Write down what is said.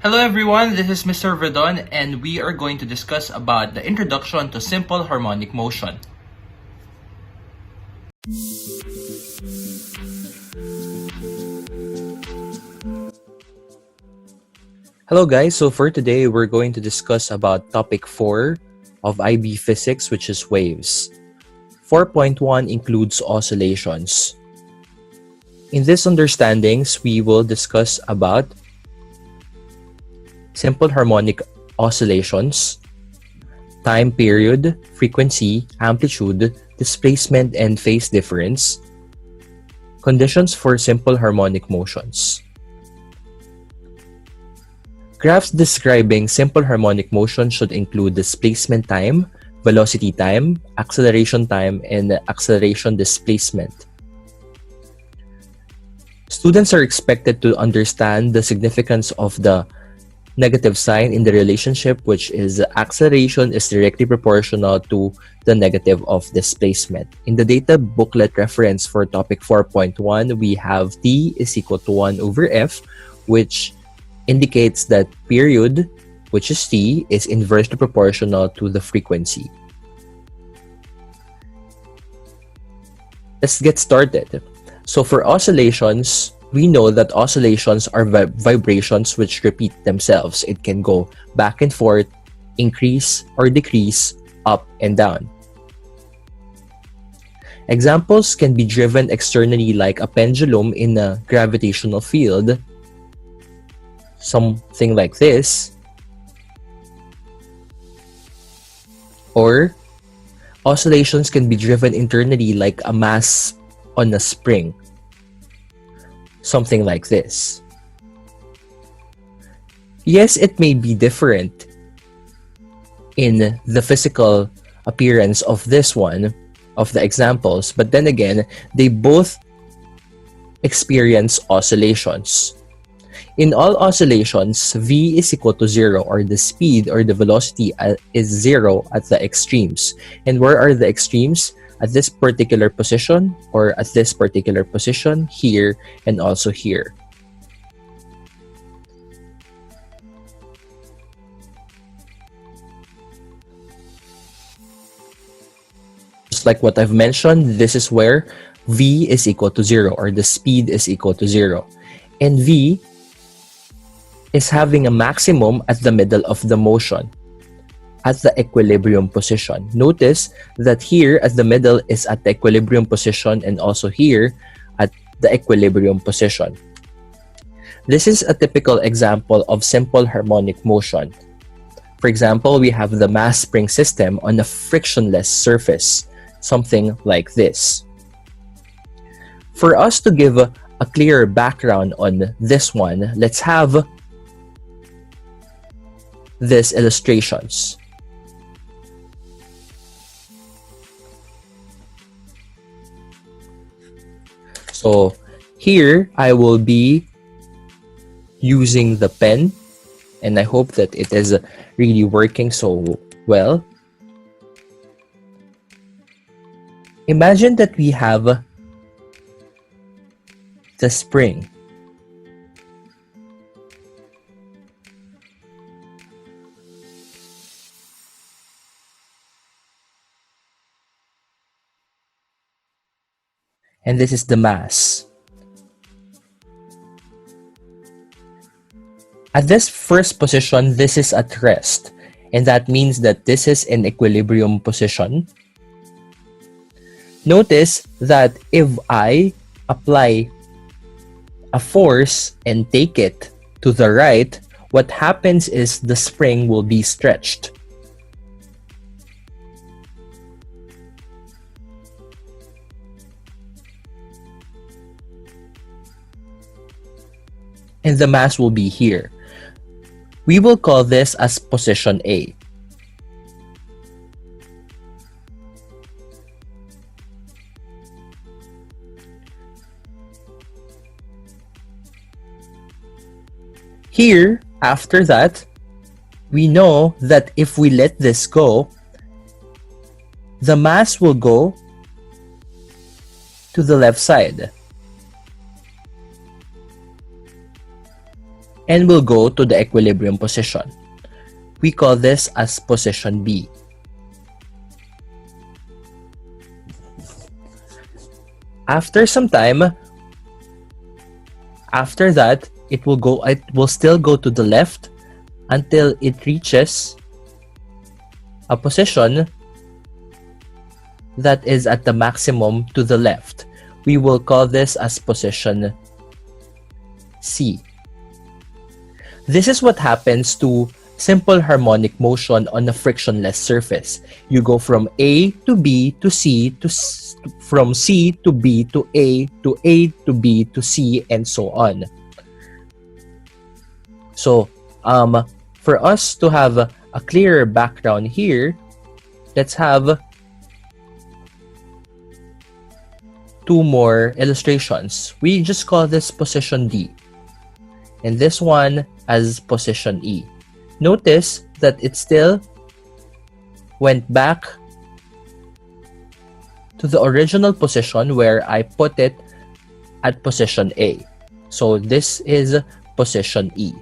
Hello everyone, this is Mr. Verdon and we are going to discuss about the introduction to simple harmonic motion. Hello guys, so for today we're going to discuss about topic 4 of IB physics, which is waves. 4.1 includes oscillations. In this understandings, we will discuss about simple harmonic oscillations, time period, frequency, amplitude, displacement, and phase difference, conditions for simple harmonic motions. Graphs describing simple harmonic motion should include displacement time, velocity time, acceleration time, and acceleration displacement. Students are expected to understand the significance of the negative sign in the relationship, which is acceleration is directly proportional to the negative of displacement. In the data booklet reference for topic 4.1, we have t is equal to 1 over f, which indicates that period, which is t, is inversely proportional to the frequency. Let's get started. So for oscillations, we know that oscillations are vibrations which repeat themselves. It can go back and forth, increase or decrease, up and down. Examples can be driven externally like a pendulum in a gravitational field, something like this, or oscillations can be driven internally like a mass on a spring, something like this. Yes, it may be different in the physical appearance of this one, of the examples, but then again, they both experience oscillations. In all oscillations, v is equal to 0, or the speed or the velocity is 0 at the extremes. And where are the extremes? At this particular position, or at this particular position, here, and also here. Just like what I've mentioned, this is where v is equal to 0, or the speed is equal to 0. And v is having a maximum at the middle of the motion, at the equilibrium position. Notice that here at the middle is at the equilibrium position, and also here at the equilibrium position. This is a typical example of simple harmonic motion. For example, we have the mass spring system on a frictionless surface, something like this. For us to give a clearer background on this one, let's have these illustrations. So here I will be using the pen, and I hope that it is really working so well. Imagine that we have the spring. And this is the mass. At this first position, this is at rest, and that means that this is in equilibrium position. Notice that if I apply a force and take it to the right, what happens is the spring will be stretched. And the mass will be here. We will call this as position A. Here, after that, we know that if we let this go, the mass will go to the left side. and will go to the equilibrium position. We call this as position B. After some time, after that, it will still go to the left until it reaches a position that is at the maximum to the left. We will call this as position C. This is what happens to simple harmonic motion on a frictionless surface. You go from A to B to C from C to B to A to B to C, and so on. So, for us to have a clearer background here, let's have two more illustrations. We just call this position D, and this one as position E. Notice that it still went back to the original position where I put it at position A. So this is position E.